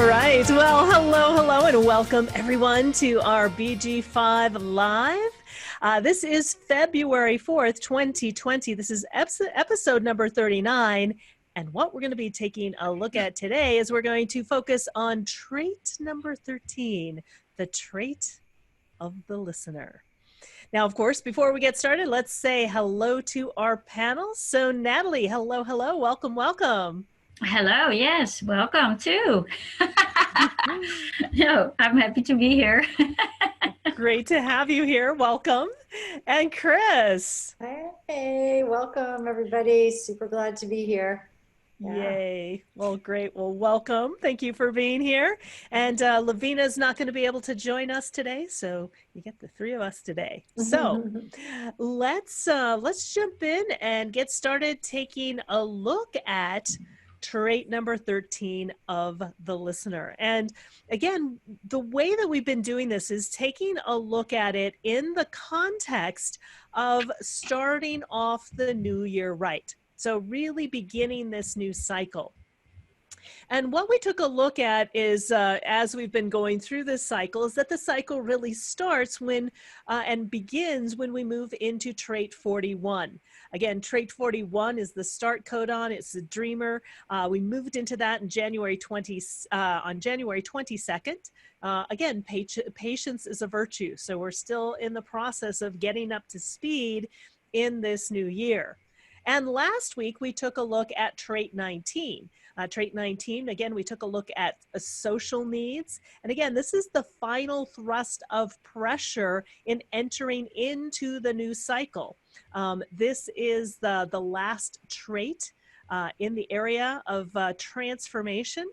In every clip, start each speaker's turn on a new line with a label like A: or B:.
A: All right. Well, hello, and welcome everyone to our BG5 Live. This is February 4th, 2020. This is episode number 39. And what we're going to be taking a look at today is we're going to focus on trait number 13, the trait of the listener. Now, of course, before we get started, let's say hello to our panel. So, Natalie, hello, welcome.
B: Hello, yes, welcome too. No, I'm happy to be here.
A: Great to have you here. Welcome. And Chris.
C: Hey, welcome everybody. Super glad to be here.
A: Yeah. Yay. Well, great. Well, welcome. Thank you for being here. And Lavina is not going to be able to join us today, so you get the three of us today. So let's jump in and get started taking a look at trait number 13 of the listener. And again, the way that we've been doing this is taking a look at it in the context of starting off the new year right. So really beginning this new cycle. And what we took a look at is, as we've been going through this cycle, is that the cycle really starts when and begins when we move into trait 41. Again, trait 41 is the start codon. It's the dreamer. We moved into that in January 22nd. Again, patience is a virtue. So we're still in the process of getting up to speed in this new year. And last week, we took a look at trait 19. Trait 19, again, we took a look at social needs. And again, this is the final thrust of pressure in entering into the new cycle. This is the last trait in the area of transformation.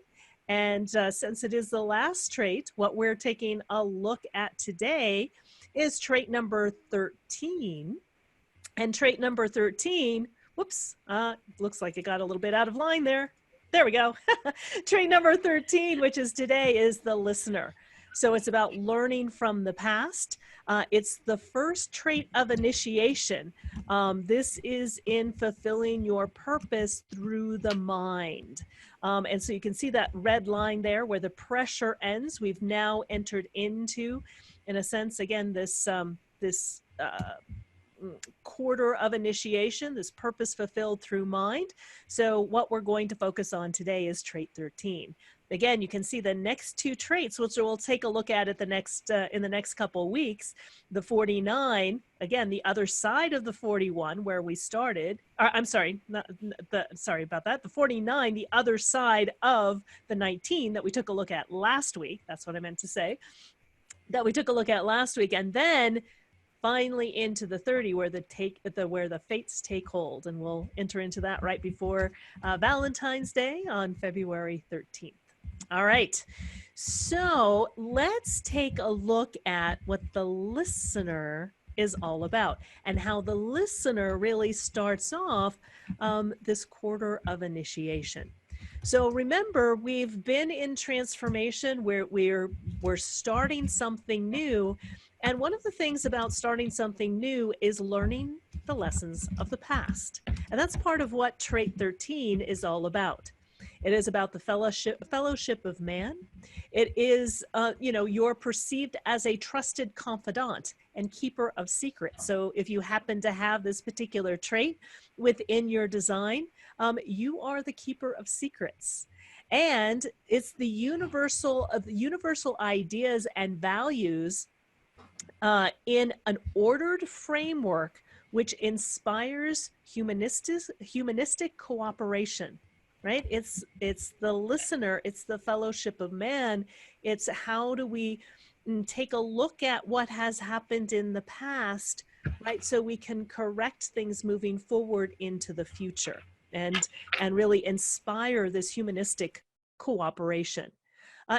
A: And since it is the last trait, what we're taking a look at today is trait number 13. And trait number 13, whoops, looks like it got a little bit out of line there. There we go. Trait number 13, which is today, is the listener. So it's about learning from the past. It's the first trait of initiation. This is in fulfilling your purpose through the mind. And so you can see that red line there where the pressure ends. We've now entered into, in a sense, again, this quarter of initiation, this purpose fulfilled through mind. So what we're going to focus on today is trait 13. Again, you can see the next two traits, which we'll take a look at in the next couple of weeks. The 49, again, the other side of the 41 where we started. I'm sorry, sorry about that. The 49, the other side of the 19 that we took a look at last week. That's what I meant to say. That we took a look at last week, and then finally into the 30 where the fates take hold, and we'll enter into that right before Valentine's Day on February 13th. All right, so let's take a look at what the listener is all about and how the listener really starts off this quarter of initiation. So remember, we've been in transformation where we're starting something new. And one of the things about starting something new is learning the lessons of the past. And that's part of what trait 13 is all about. It is about the fellowship of man. It is, you're perceived as a trusted confidant and keeper of secrets. So if you happen to have this particular trait within your design, you are the keeper of secrets. And it's the universal ideas and values in an ordered framework which inspires humanistic cooperation, right? It's the listener, it's the fellowship of man. It's how do we take a look at what has happened in the past, right? So we can correct things moving forward into the future and really inspire this humanistic cooperation.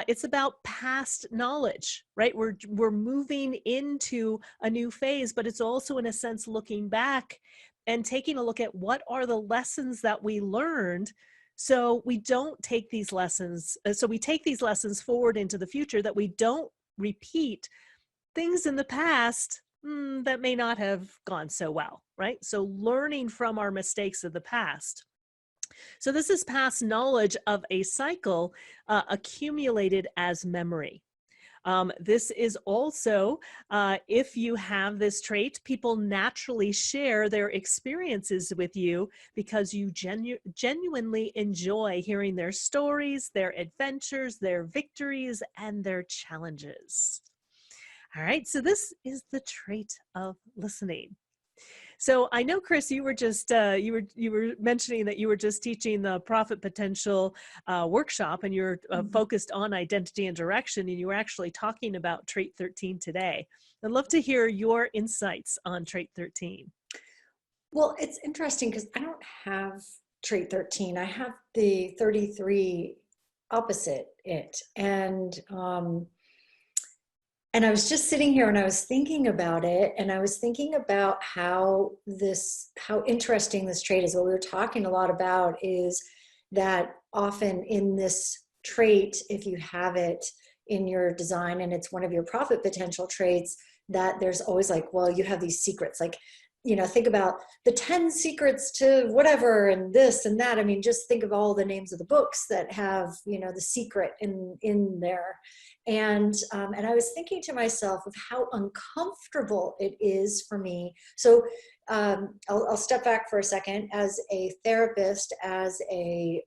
A: It's about past knowledge, right? We're moving into a new phase, but it's also in a sense looking back and taking a look at what are the lessons that we learned, so we don't take these lessons, so we take these lessons forward into the future, that we don't repeat things in the past that may not have gone so well, right? So learning from our mistakes of the past. So this is past knowledge of a cycle accumulated as memory. This is also, if you have this trait, people naturally share their experiences with you because you genuinely enjoy hearing their stories, their adventures, their victories, and their challenges. All right, so this is the trait of listening. So I know, Chris, you were just you were mentioning that you were just teaching the Profit Potential workshop, and you're focused on identity and direction, and you were actually talking about trait 13 today. I'd love to hear your insights on trait 13.
C: Well, it's interesting because I don't have trait 13. I have the 33 opposite it. And I was just sitting here and I was thinking about it, and I was thinking about how interesting this trait is. What we were talking a lot about is that often in this trait, if you have it in your design and it's one of your profit potential traits, that there's always like, well, you have these secrets, like, you know, think about the 10 secrets to whatever and this and that. I mean, just think of all the names of the books that have, you know, the secret in there. And I was thinking to myself of how uncomfortable it is for me. So I'll step back for a second. As a therapist, as a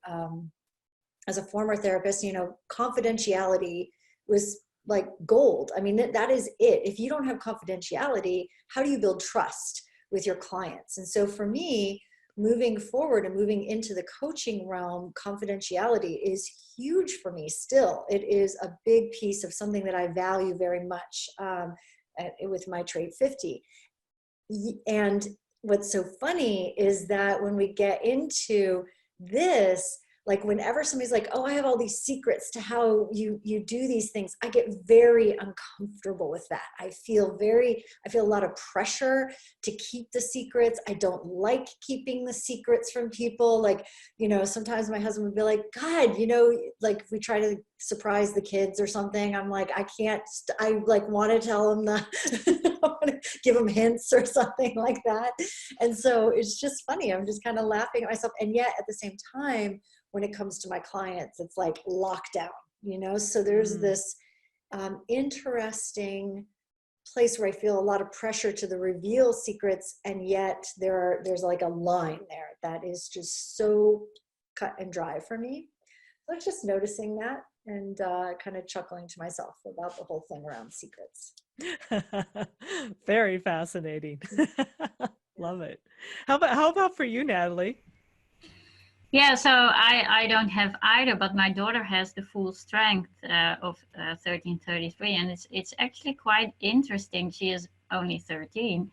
C: former therapist, you know, confidentiality was like gold. I mean, that is it. If you don't have confidentiality, how do you build trust with your clients? And so for me, moving forward and moving into the coaching realm, confidentiality is huge for me still. It is a big piece of something that I value very much with my trait 50. And what's so funny is that when we get into this, like whenever somebody's like, oh, I have all these secrets to how you do these things, I get very uncomfortable with that. I feel a lot of pressure to keep the secrets. I don't like keeping the secrets from people. Like, you know, sometimes my husband would be like, God, you know, like if we try to surprise the kids or something, I'm like, I can't, I like want to tell them that, I want to give them hints or something like that. And so it's just funny. I'm just kind of laughing at myself. And yet at the same time, when it comes to my clients, it's like lockdown, you know? So there's this interesting place where I feel a lot of pressure to reveal secrets. And yet there's like a line there that is just so cut and dry for me. So I was just noticing that and kind of chuckling to myself about the whole thing around secrets.
A: Very fascinating. Love it. How about for you, Natalie?
B: Yeah, so I don't have either, but my daughter has the full strength of 1333, and it's actually quite interesting. She is only 13,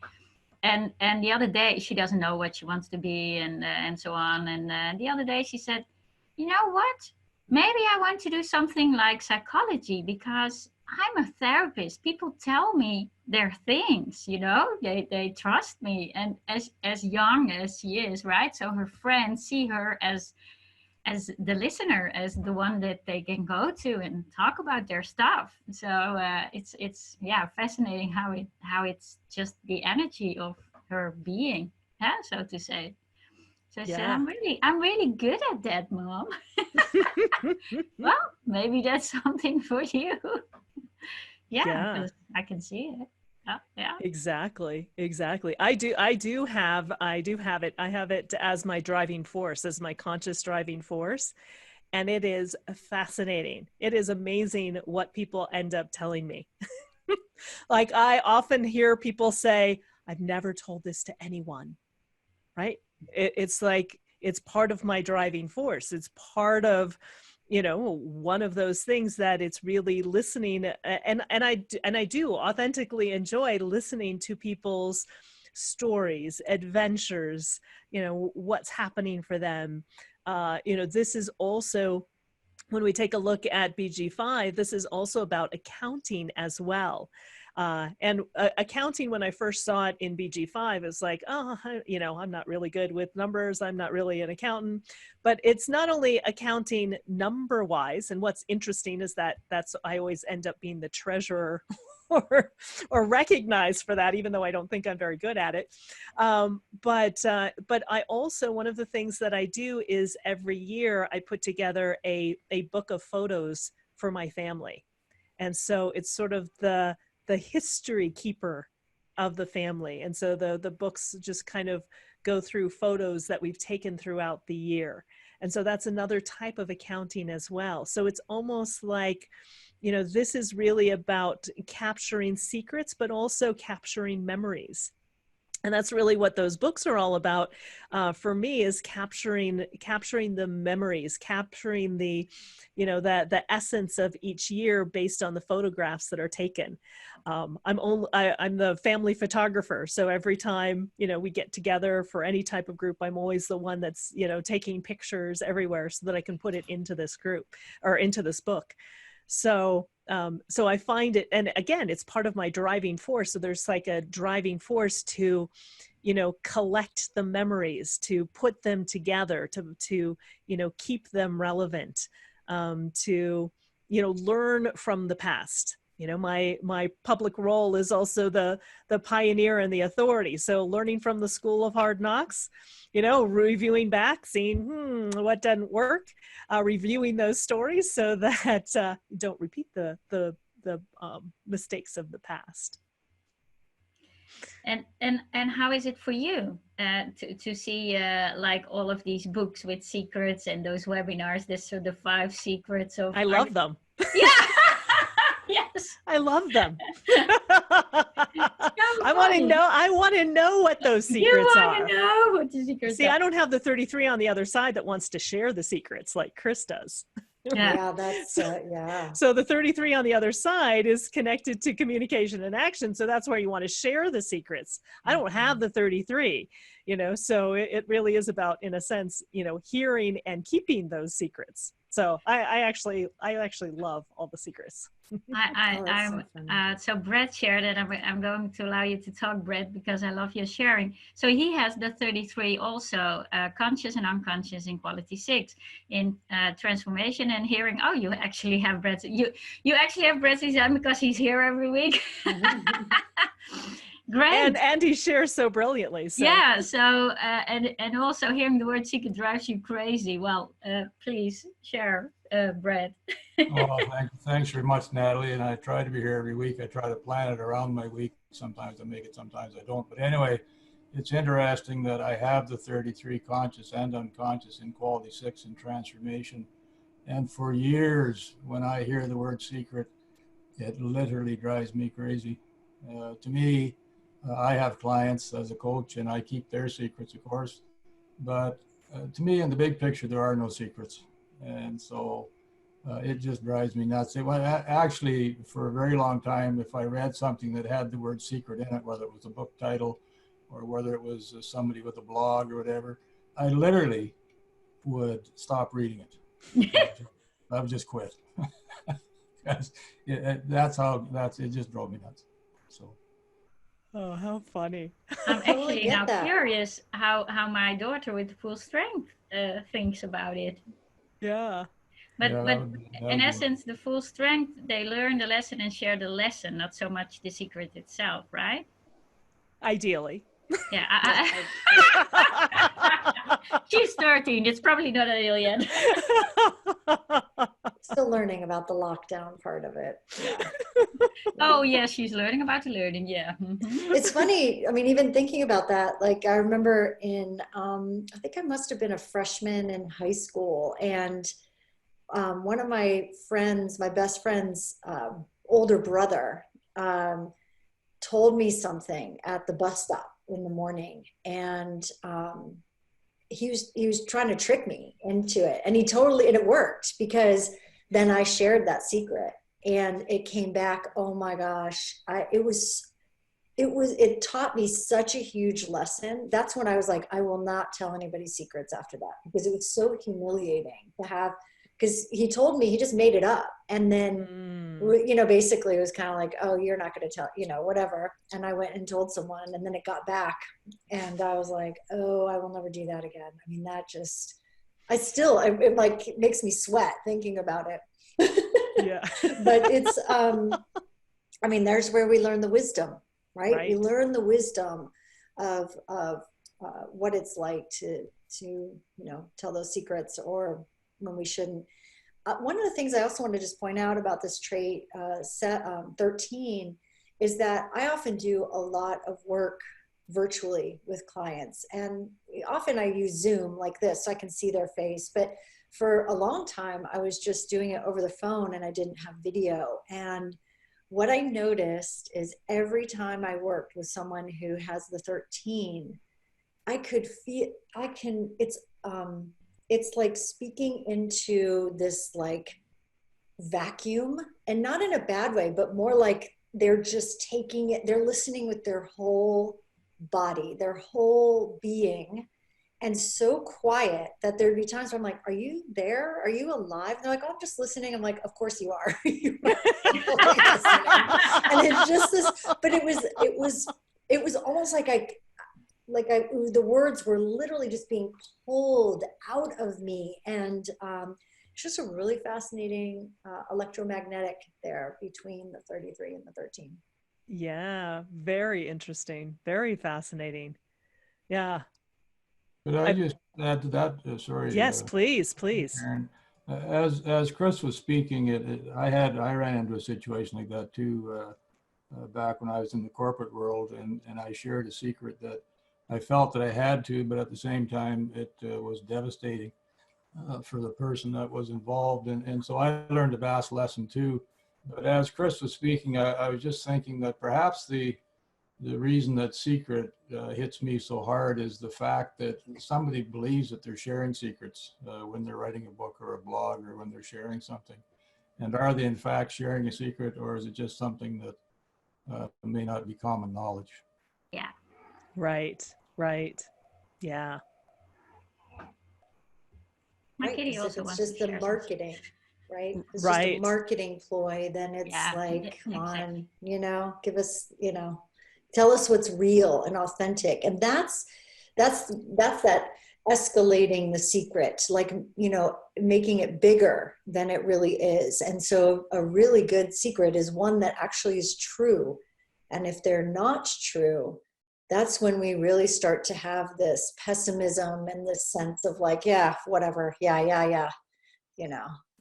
B: and the other day she doesn't know what she wants to be and so on. And the other day she said, you know what? Maybe I want to do something like psychology because I'm a therapist. People tell me their things, you know, they trust me. And as young as she is, right? So her friends see her as the listener, as the one that they can go to and talk about their stuff. So it's fascinating how it's just the energy of her being, so to say. So I said, I'm really good at that, Mom. Well, maybe that's something for you. Yeah, I can see it. Yeah.
A: Exactly. I do have it. I have it as my driving force, as my conscious driving force. And it is fascinating. It is amazing what people end up telling me. Like I often hear people say, I've never told this to anyone, right? It's like, it's part of my driving force. It's part of, you know, one of those things that it's really listening. And I do authentically enjoy listening to people's stories, adventures, you know, what's happening for them. You know, this is also, when we take a look at BG5, this is also about accounting as well. And accounting, when I first saw it in BG5, is like, oh, you know, I'm not really good with numbers. I'm not really an accountant. But it's not only accounting number-wise. And what's interesting is that I always end up being the treasurer or recognized for that, even though I don't think I'm very good at it. But I also, one of the things that I do is every year I put together a book of photos for my family. And so it's sort of the history keeper of the family. And so the books just kind of go through photos that we've taken throughout the year. And so that's another type of accounting as well. So it's almost like, you know, this is really about capturing secrets, but also capturing memories. And that's really what those books are all about, for me, is capturing the memories, capturing the, you know, the essence of each year based on the photographs that are taken. I'm the family photographer, so every time, you know, we get together for any type of group, I'm always the one that's, you know, taking pictures everywhere so that I can put it into this group or into this book. So I find it, and again, it's part of my driving force. So there's like a driving force to, you know, collect the memories, to put them together, to you know, keep them relevant, to, you know, learn from the past. You know, my public role is also the pioneer and the authority. So learning from the school of hard knocks, you know, reviewing back, seeing what doesn't work, reviewing those stories so that you don't repeat the mistakes of the past.
B: And how is it for you to see like all of these books with secrets and those webinars? This sort of 5 secrets of.
A: I love them.
B: Yeah. Yes.
A: I love them. I want to know what those secrets are.
B: You want to know what the secrets
A: See,
B: are.
A: I don't have the 33 on the other side that wants to share the secrets like Chris does.
C: Yeah, that's yeah.
A: So the 33 on the other side is connected to communication and action. So that's where you want to share the secrets. I don't have the 33, you know, so it really is about, in a sense, you know, hearing and keeping those secrets. So I actually love all the secrets.
B: So Brett shared it. I'm going to allow you to talk, Brett, because I love your sharing. So he has the 33 also, conscious and unconscious in quality 6 in transformation and hearing. Oh, you actually have Brett. You actually have Brett's design because he's here every week. Great.
A: And he shares so brilliantly. So.
B: Yeah. So and also hearing the word secret drives you crazy. Well, please share, Brett.
D: Oh, thanks very much, Natalie. And I try to be here every week. I try to plan it around my week. Sometimes I make it, sometimes I don't. But anyway, it's interesting that I have the 33 conscious and unconscious in quality 6 in transformation. And for years, when I hear the word secret, it literally drives me crazy. To me, I have clients as a coach and I keep their secrets, of course. But to me, in the big picture, there are no secrets. And so it just drives me nuts. Actually, for a very long time, if I read something that had the word secret in it, whether it was a book title or whether it was somebody with a blog or whatever, I literally would stop reading it. I would just quit. Because it just drove me nuts. So.
A: Oh, how funny.
B: I'm actually now curious how my daughter with full strength thinks about it.
A: Yeah.
B: But in essence, the full strength, they learn the lesson and share the lesson, not so much the secret itself, right?
A: Ideally.
B: Yeah. She's 13. It's probably not ideal yet.
C: Still learning about the lockdown part of it. Yeah.
B: Oh, yeah, she's learning about the learning. Yeah.
C: It's funny. I mean, even thinking about that, like I remember I think I must have been a freshman in high school, and one of my friends, my best friend's older brother, told me something at the bus stop in the morning, and he was trying to trick me into it, and it worked, because then I shared that secret and it came back. Oh my gosh, it taught me such a huge lesson. That's when I was like, I will not tell anybody secrets after that, because it was so humiliating to have. Because he told me, he just made it up. And then, you know, basically it was kind of like, oh, you're not going to tell, you know, whatever. And I went and told someone, and then it got back. And I was like, oh, I will never do that again. I mean, it like makes me sweat thinking about it.
A: Yeah.
C: But I mean, there's where we learn the wisdom, right? We
A: Right.
C: learn the wisdom of what it's like to tell those secrets, or when we shouldn't. One of the things I also want to just point out about this trait, 13, is that I often do a lot of work virtually with clients, and often I use Zoom like this so I can see their face. But for a long time, I was just doing it over the phone and I didn't have video. And what I noticed is every time I worked with someone who has the 13, I could feel, it's like speaking into this like vacuum, and not in a bad way, but more like they're just taking it, they're listening with their whole body, their whole being, and so quiet that there'd be times where I'm like, are you there? Are you alive? And they're like, oh, I'm just listening. I'm like, of course you are. You are totally listening. And it's just this, but it was almost like the words were literally just being pulled out of me. And it's just a really fascinating electromagnetic there between the 33 and the 13.
A: Yeah, very interesting, very fascinating. Yeah.
D: Could I just add to that? Sorry.
A: Yes, please, please.
D: Karen. As Chris was speaking, I ran into a situation like that too back when I was in the corporate world, and I shared a secret that I felt that I had to, but at the same time, it was devastating for the person that was involved. And so I learned a vast lesson too. But as Chris was speaking, I was just thinking that perhaps the reason that secret hits me so hard is the fact that somebody believes that they're sharing secrets when they're writing a book or a blog, or when they're sharing something. And are they in fact sharing a secret, or is it just something that may not be common knowledge?
B: Yeah.
A: Right, right. Yeah.
B: My
C: Right,
B: kitty
C: because
B: also
C: if it's
B: wants
C: just
B: to
C: the
B: share
C: marketing, right? If it's just a
A: Right.
C: marketing ploy, then it's
B: Yeah,
C: like, come
B: exactly.
C: on, give us, tell us what's real and authentic. And that's that escalating the secret, like, making it bigger than it really is. And so a really good secret is one that actually is true. And if they're not true, that's when we really start to have this pessimism and this sense of like, yeah, whatever. Yeah.
A: Yeah.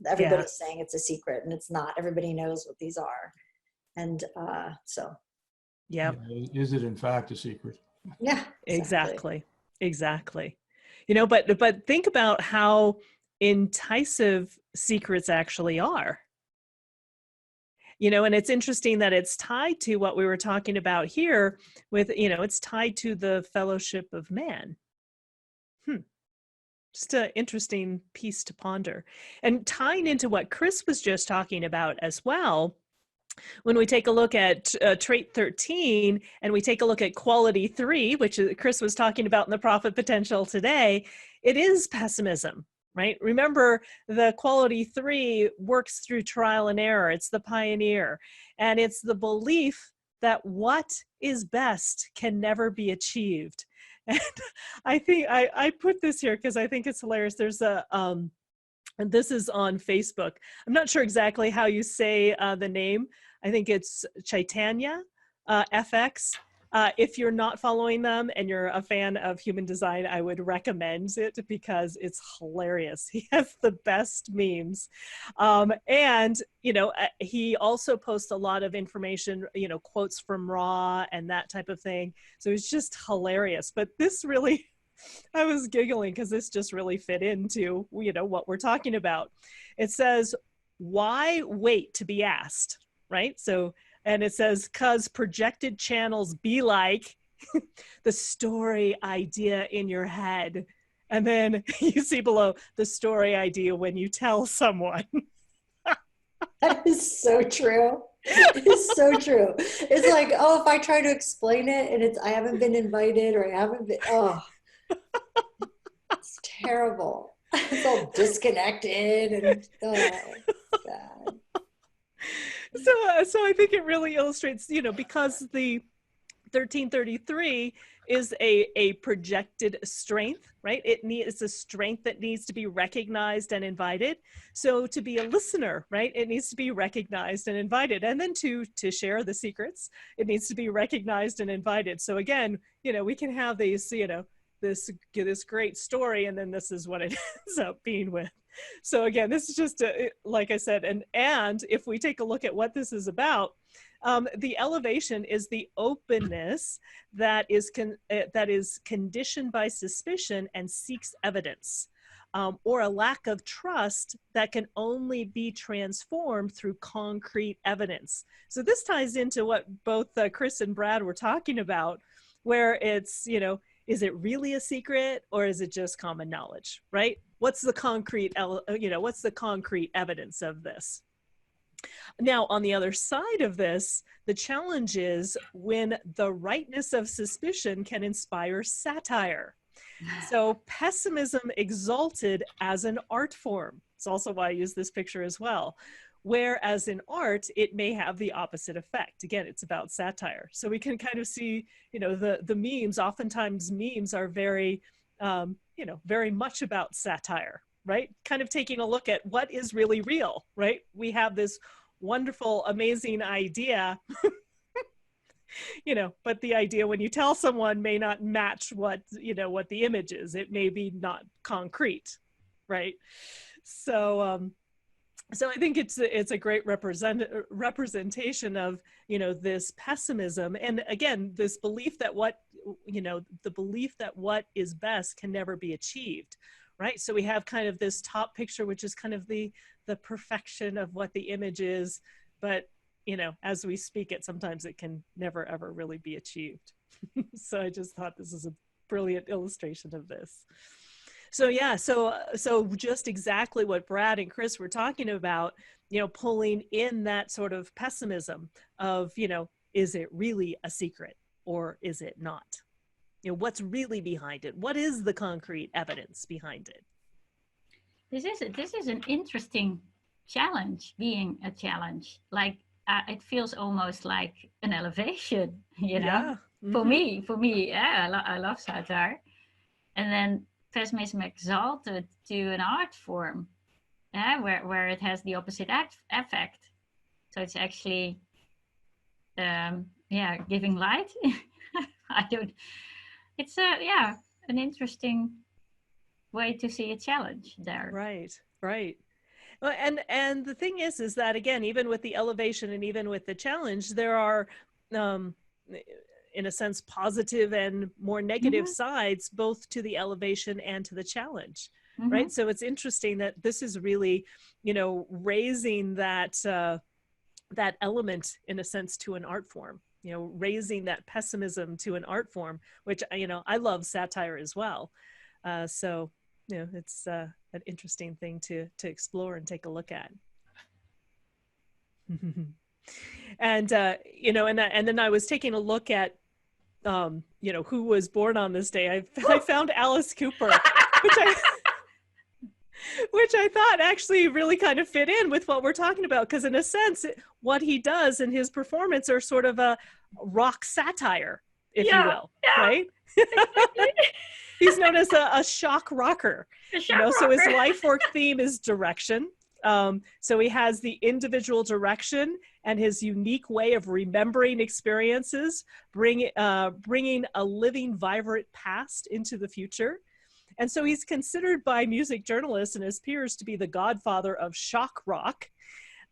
C: Everybody's saying it's a secret, and it's not. Everybody knows what these are. And so.
A: Yeah.
D: Is it in fact a secret?
C: Yeah,
A: Exactly. Exactly. But think about how enticing secrets actually are. And it's interesting that it's tied to what we were talking about here with, it's tied to the fellowship of man. Just an interesting piece to ponder. And tying into what Chris was just talking about as well, when we take a look at trait 13 and we take a look at quality 3, which Chris was talking about in the Profit Potential today, it is pessimism, right? Remember, the quality 3 works through trial and error. It's the pioneer, and it's the belief that what is best can never be achieved. And I think I put this here because I think it's hilarious. There's and this is on Facebook. I'm not sure exactly how you say the name. I think it's Chaitanya FX. If you're not following them and you're a fan of human design, I would recommend it because it's hilarious. He has the best memes. And, he also posts a lot of information, quotes from Ra and that type of thing. So it's just hilarious. But this really, I was giggling because this just really fit into, what we're talking about. It says, why wait to be asked, right? So, and it says, cause projected channels be like the story idea in your head. And then you see below the story idea when you tell someone.
C: That is so true. It's so true. It's like, oh, if I try to explain it and I haven't been invited, or I haven't been, it's terrible. It's all disconnected and bad.
A: So I think it really illustrates, because the 1333 is a projected strength, right? It's a strength that needs to be recognized and invited. So to be a listener, right, it needs to be recognized and invited. And then to share the secrets, it needs to be recognized and invited. So again, you know, we can have these, you know, this great story, and then this is what it ends up being with. So again, this is just like I said, and if we take a look at what this is about, the elevation is the openness that is conditioned by suspicion and seeks evidence, or a lack of trust that can only be transformed through concrete evidence. So this ties into what both Chris and Brad were talking about, where it's, you know, is it really a secret or is it just common knowledge, right? What's the concrete, what's the concrete evidence of this? Now, on the other side of this, the challenge is when the rightness of suspicion can inspire satire. So pessimism exalted as an art form. It's also why I use this picture as well. Whereas in art, it may have the opposite effect. Again, it's about satire. So we can kind of see, you know, the memes, oftentimes memes are very, very much about satire, right? Kind of taking a look at what is really real, right? We have this wonderful, amazing idea, you know, but the idea when you tell someone may not match what, you know, what the image is. It may be not concrete, right? So, so I think it's a great representation of, you know, this pessimism. And again, this belief that the belief that what is best can never be achieved, right? So we have kind of this top picture, which is kind of the perfection of what the image is. But, you know, as we speak it, sometimes it can never, ever really be achieved. So I just thought this is a brilliant illustration of this. So yeah, so just exactly what Brad and Chris were talking about, you know, pulling in that sort of pessimism of, you know, is it really a secret or is it not? You know, what's really behind it? What is the concrete evidence behind it?
B: This is an interesting challenge, being a challenge. Like it feels almost like an elevation, you know.
A: Yeah.
B: Mm-hmm. For me, yeah, I love satire, and then pessimism exalted to an art form, where it has the opposite effect. So it's actually, giving light. It's an interesting way to see a challenge there.
A: Right. Well, and the thing is that, again, even with the elevation and even with the challenge, there are, in a sense, positive and more negative sides, both to the elevation and to the challenge, right? So it's interesting that this is really, you know, raising that, that element, in a sense, to an art form, you know, raising that pessimism to an art form, which, you know, I love satire as well. So, you know, it's an interesting thing to explore and take a look at. And, you know, and then I was taking a look at, you know, who was born on this day. I found Alice Cooper, which I thought actually really kind of fit in with what we're talking about. Because in a sense, what he does in his performance are sort of a rock satire, if you will, right? He's known as a shock rocker. So his life work theme is direction. So he has the individual direction and his unique way of remembering experiences, bringing a living, vibrant past into the future. And so he's considered by music journalists and his peers to be the godfather of shock rock.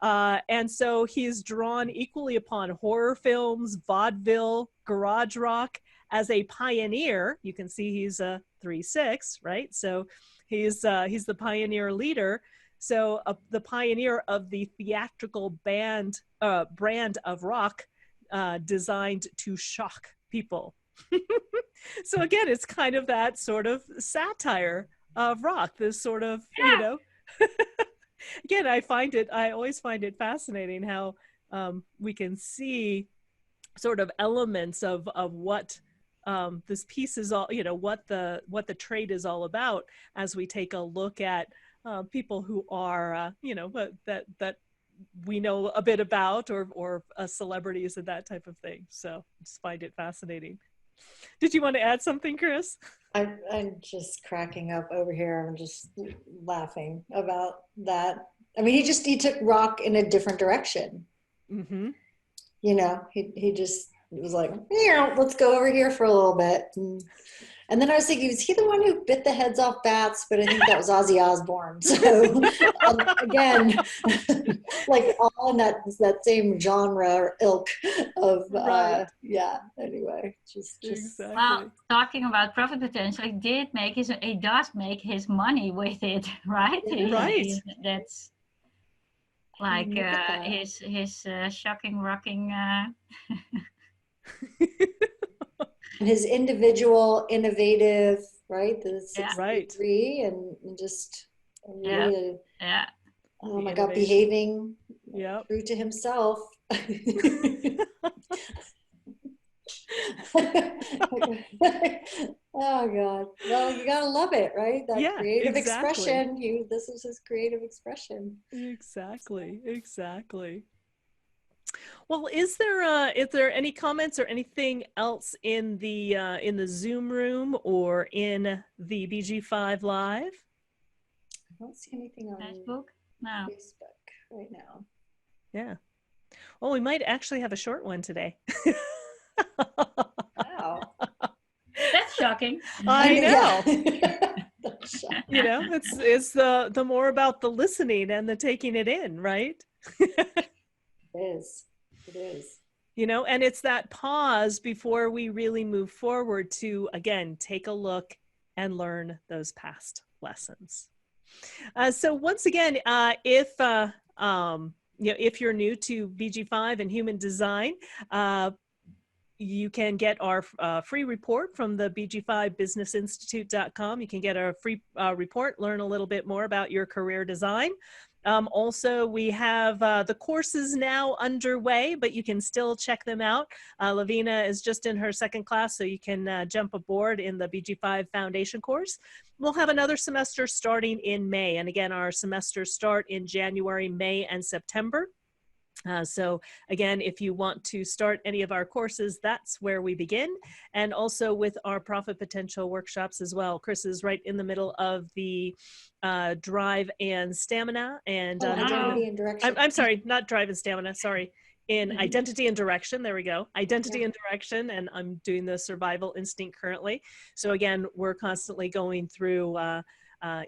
A: And so he's drawn equally upon horror films, vaudeville, garage rock. As a pioneer, you can see he's a 3'6", right? So he's the pioneer leader. So the pioneer of the theatrical brand of rock designed to shock people. So again, it's kind of that sort of satire of rock, this sort of, you know, again, I always find it fascinating how we can see sort of elements of what this piece is all, you know, what the trait is all about as we take a look at people who are, you know, that we know a bit about, or celebrities and that type of thing. So I just find it fascinating. Did you want to add something, Chris?
C: I'm just cracking up over here. I'm just laughing about that. I mean, he took rock in a different direction.
A: Mm-hmm.
C: You know, he just was like, yeah, let's go over here for a little bit. And then I was thinking, was he the one who bit the heads off bats? But I think that was Ozzy Osbourne. So again, like all in that same genre or ilk of,
A: Right.
C: yeah, anyway, just
A: Exactly.
B: Well, talking about profit potential, he does make his money with it, right?
A: Right.
B: That's like
C: Look at that.
B: his shocking rocking.
C: And his individual, innovative, right? The
B: Yeah.
C: 63 and just really,
B: Yeah.
C: oh my
A: The
C: God,
A: innovation.
C: behaving
A: Yep.
C: true to himself. Oh God. Well, you gotta love it, right? That
A: Yeah,
C: creative
A: exactly.
C: expression. This is his creative expression.
A: Exactly. Well, is there any comments or anything else in the Zoom room or in the BG5 live?
C: I don't see anything on
B: Facebook? No.
C: Facebook right now.
A: Yeah. Well, we might actually have a short one today.
C: Wow.
B: That's shocking.
A: I know.
C: Yeah.
A: You know, it's the more about the listening and the taking it in, right?
C: It is. It is.
A: You know, and it's that pause before we really move forward to, again, take a look and learn those past lessons. So once again, if you're new to BG5 and human design, you can get our free report from the BG5businessinstitute.com. You can get a free report, learn a little bit more about your career design. Also, we have the courses now underway, but you can still check them out. Lavina is just in her second class, so you can jump aboard in the BG5 Foundation course. We'll have another semester starting in May. And again, our semesters start in January, May, and September. So again, if you want to start any of our courses, that's where we begin. And also with our profit potential workshops as well. Chris is right in the middle of the drive and stamina and
C: identity and direction.
A: I'm sorry, not drive and stamina, sorry. In identity and direction, there we go. Identity and direction, and I'm doing the survival instinct currently. So again, we're constantly going through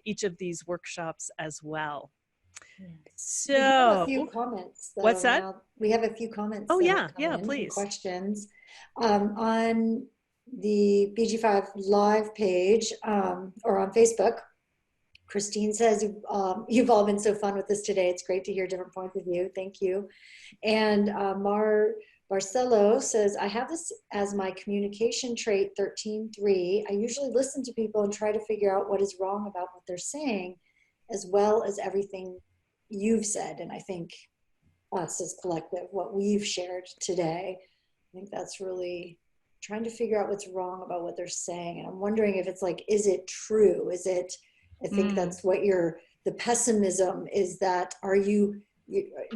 A: each of these workshops as well. So
C: we have a few comments. Though,
A: what's that?
C: now. We have a few comments.
A: Oh yeah,
C: in,
A: please.
C: Questions on the BG5 live page or on Facebook. Christine says, you've all been so fun with this today. It's great to hear different points of view. Thank you. And Marcelo says, I have this as my communication trait 13.3. I usually listen to people and try to figure out what is wrong about what they're saying, as well as everything you've said. And I think us as collective, what we've shared today, I think that's really trying to figure out what's wrong about what they're saying. And I'm wondering if it's like, is it true? Is it, I think that's what the pessimism is, that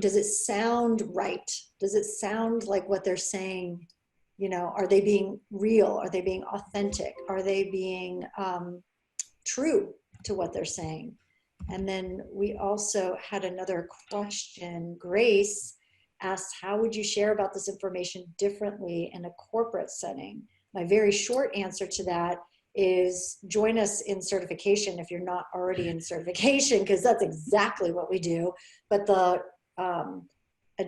C: does it sound right? Does it sound like what they're saying? You know, are they being real? Are they being authentic? Are they being true to what they're saying? And then we also had another question. Grace asked, how would you share about this information differently in a corporate setting? My very short answer to that is join us in certification if you're not already in certification, because that's exactly what we do. But a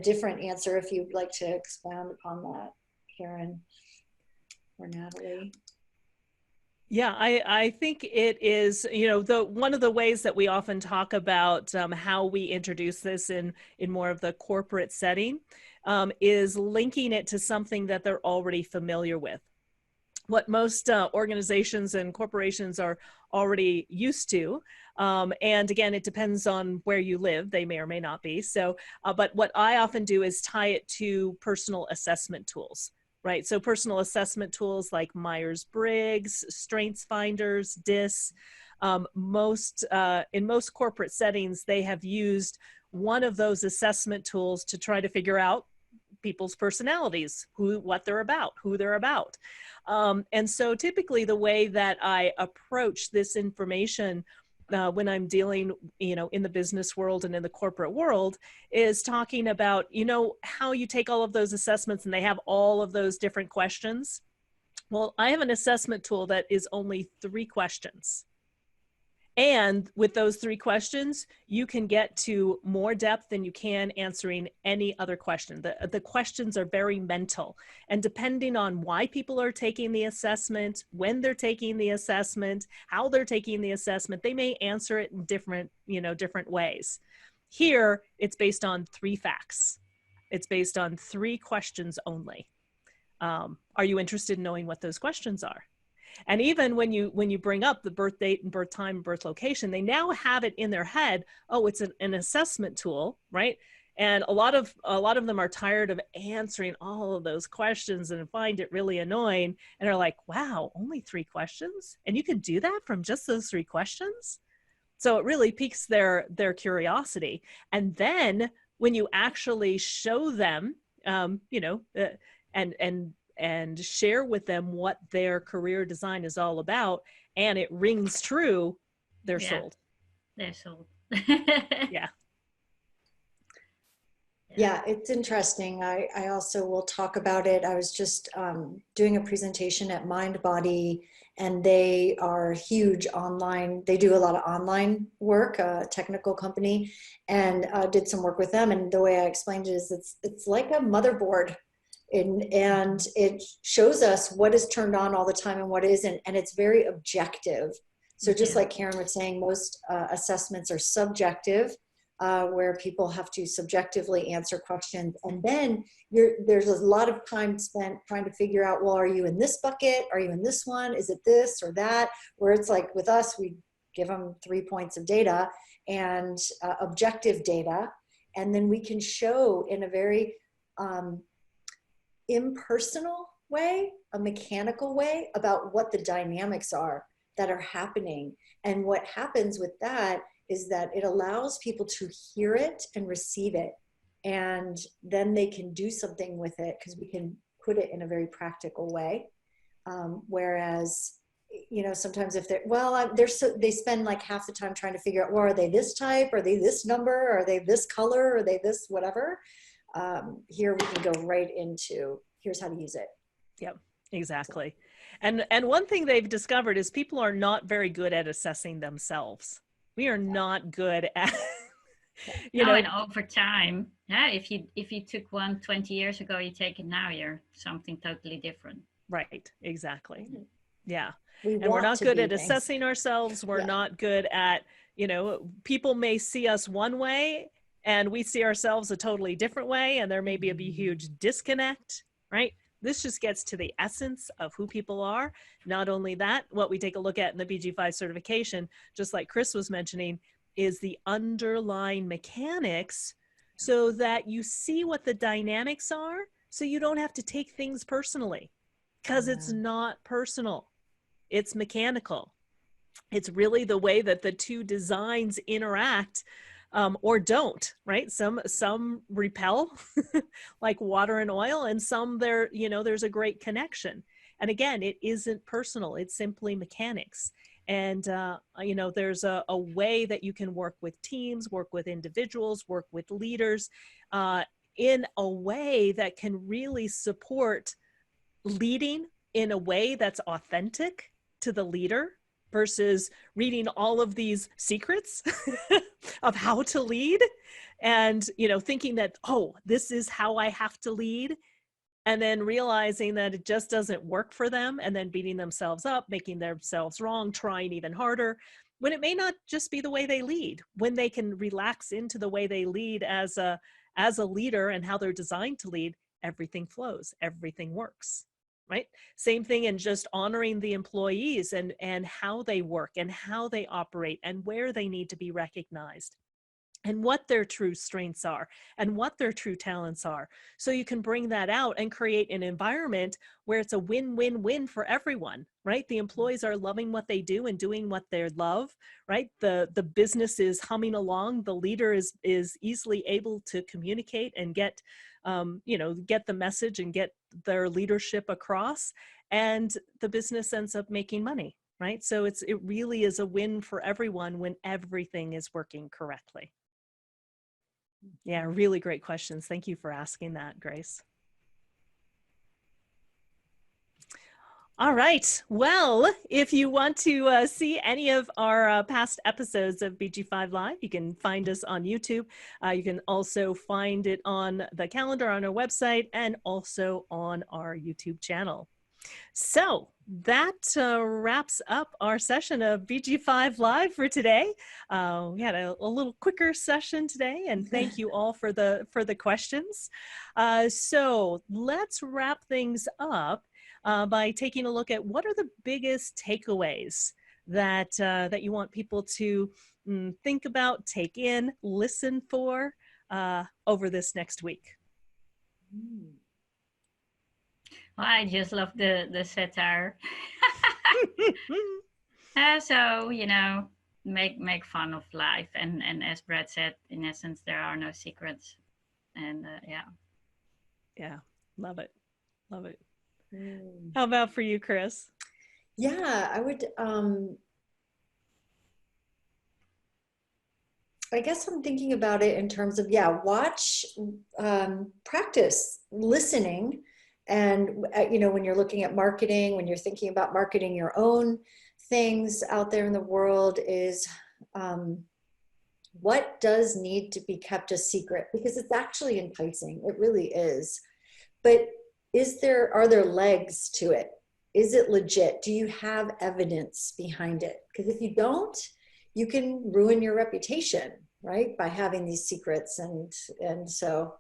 C: different answer, if you'd like to expound upon that, Karen or Natalie.
A: Yeah, I think it is, you know, one of the ways that we often talk about how we introduce this in more of the corporate setting is linking it to something that they're already familiar with. What most organizations and corporations are already used to. And again, it depends on where you live. They may or may not be. So, but what I often do is tie it to personal assessment tools. Right, so personal assessment tools like Myers-Briggs, Strengths Finders, DISC. In most corporate settings, they have used one of those assessment tools to try to figure out people's personalities, what they're about, who they're about. And so typically the way that I approach this information when I'm dealing, in the business world and in the corporate world is talking about, how you take all of those assessments and they have all of those different questions. Well, I have an assessment tool that is only 3 questions. And with those 3 questions, you can get to more depth than you can answering any other question. The questions are very mental. And depending on why people are taking the assessment, when they're taking the assessment, how they're taking the assessment, they may answer it in different ways. Here, it's based on 3 facts. It's based on 3 questions only. Are you interested in knowing what those questions are? And even when you bring up the birth date and birth time and birth location, they now have it in their head. Oh, it's an assessment tool, right? And a lot of them are tired of answering all of those questions and find it really annoying. And are like, wow, only 3 questions? And you can do that from just those 3 questions? So it really piques their curiosity. And then when you actually show them, and share with them what their career design is all about, and it rings true, they're sold.
B: They're sold.
A: Yeah.
C: Yeah, it's interesting. I also will talk about it. I was just doing a presentation at MindBody, and they are huge online. They do a lot of online work, a technical company, and did some work with them. And the way I explained it is it's like a motherboard. And it shows us what is turned on all the time and what isn't, and it's very objective. So just like Karen was saying, most assessments are subjective, where people have to subjectively answer questions, and then there's a lot of time spent trying to figure out, well, are you in this bucket? Are you in this one? Is it this or that? Where it's like with us, we give them 3 points of data and objective data, and then we can show in a very impersonal way, a mechanical way, about what the dynamics are that are happening. And what happens with that is that it allows people to hear it and receive it, and then they can do something with it because we can put it in a very practical way. Whereas, sometimes if they spend like half the time trying to figure out, well, are they this type? Are they this number? Are they this color? Are they this whatever? Here we can go right into, here's how to use it.
A: Yep, exactly. And one thing they've discovered is people are not very good at assessing themselves. We are not good at,
B: and over time, if you took one 20 years ago, you take it now, you're something totally different.
A: Right, exactly. Yeah.
C: And
A: we're not good at assessing ourselves. We're not good at, people may see us one way and we see ourselves a totally different way, and there may be a huge disconnect, right? This just gets to the essence of who people are. Not only that, what we take a look at in the BG5 certification, just like Chris was mentioning, is the underlying mechanics so that you see what the dynamics are, so you don't have to take things personally, because it's not personal. It's mechanical. It's really the way that the 2 designs interact, or don't, right? Some repel like water and oil, and some there's a great connection. And again, it isn't personal, it's simply mechanics. And there's a way that you can work with teams, work with individuals, work with leaders in a way that can really support leading in a way that's authentic to the leader, versus reading all of these secrets of how to lead and, thinking that, oh, this is how I have to lead. And then realizing that it just doesn't work for them, and then beating themselves up, making themselves wrong, trying even harder, when it may not just be the way they lead. When they can relax into the way they lead as a leader and how they're designed to lead, everything flows, everything works. Right? Same thing in just honoring the employees and how they work and how they operate and where they need to be recognized. and what their true strengths are and what their true talents are. So you can bring that out and create an environment where it's a win-win-win for everyone, right? The employees are loving what they do and doing what they love, right? The business is humming along. The leader is easily able to communicate and get, get the message and get their leadership across, and the business ends up making money, right? So it really is a win for everyone when everything is working correctly. Yeah, really great questions. Thank you for asking that, Grace. All right. Well, if you want to see any of our past episodes of BG5 Live, you can find us on YouTube. You can also find it on the calendar on our website and also on our YouTube channel. So that wraps up our session of BG5 Live for today. We had a little quicker session today, and thank you all for the questions. So let's wrap things up by taking a look at what are the biggest takeaways that you want people to think about, take in, listen for over this next week.
B: Well, I just love the satire. So, make fun of life, and as Brad said, in essence, there are no secrets, and
A: yeah, love it. How about for you, Chris?
C: Yeah, I would I guess I'm thinking about it in terms of, watch, practice listening. And, when you're looking at marketing, when you're thinking about marketing your own things out there in the world, is what does need to be kept a secret? Because it's actually enticing. It really is. But are there legs to it? Is it legit? Do you have evidence behind it? Because if you don't, you can ruin your reputation, right? By having these secrets. And so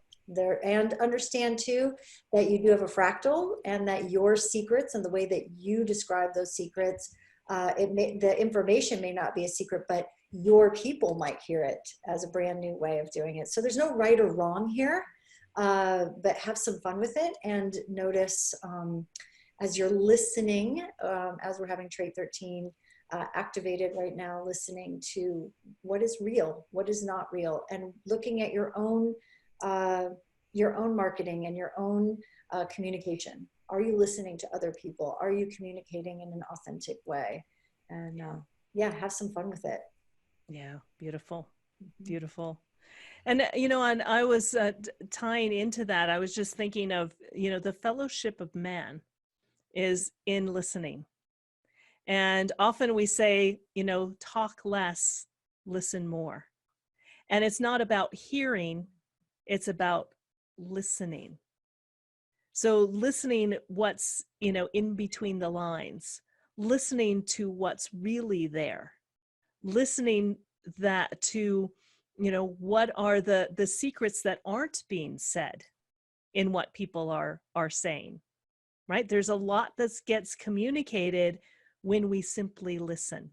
C: and understand too, that you do have a fractal, and that your secrets and the way that you describe those secrets, the information may not be a secret, but your people might hear it as a brand new way of doing it. So there's no right or wrong here, but have some fun with it, and notice as you're listening, as we're having trait 13 activated right now, listening to what is real, what is not real, and looking at your own marketing and your own communication. Are you listening to other people? Are you communicating in an authentic way? And have some fun with it.
A: Yeah, beautiful, beautiful. And, and I was tying into that, I was just thinking of, the fellowship of man is in listening. And often we say, talk less, listen more. And it's not about hearing, it's about listening. So listening what's, in between the lines, listening to what's really there, listening that to, what are the secrets that aren't being said in what people are saying, right? There's a lot that gets communicated when we simply listen.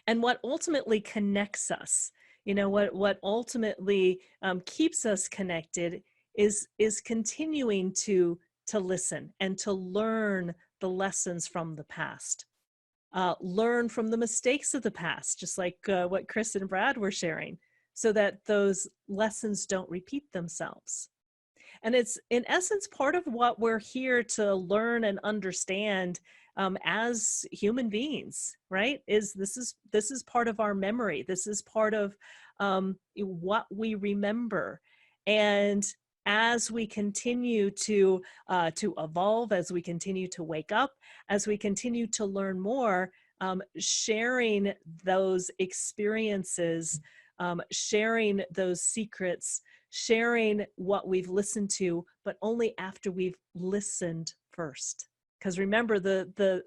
A: And what ultimately connects us, what ultimately keeps us connected is continuing to listen and to learn the lessons from the past. Learn from the mistakes of the past, just like what Chris and Brad were sharing, so that those lessons don't repeat themselves. And it's, in essence, part of what we're here to learn and understand as human beings, right? This is part of our memory. This is part of what we remember. And as we continue to evolve, as we continue to wake up, as we continue to learn more, sharing those experiences, sharing those secrets, sharing what we've listened to, but only after we've listened first. Because remember, the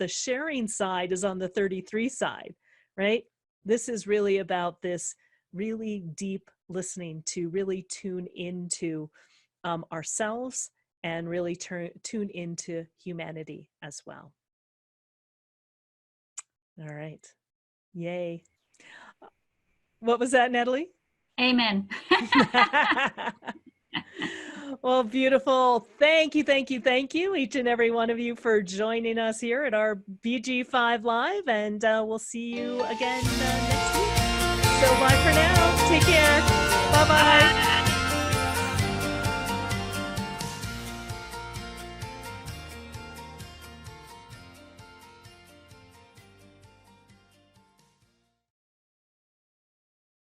A: sharing side is on the 33 side, right? This is really about this really deep listening, to really tune into ourselves and really tune into humanity as well. All right. Yay. What was that, Natalie?
B: Amen.
A: Well, beautiful. Thank you, each and every one of you, for joining us here at our BG5 Live, and we'll see you again next week. So bye for now. Take care. Bye-bye.
B: Bye.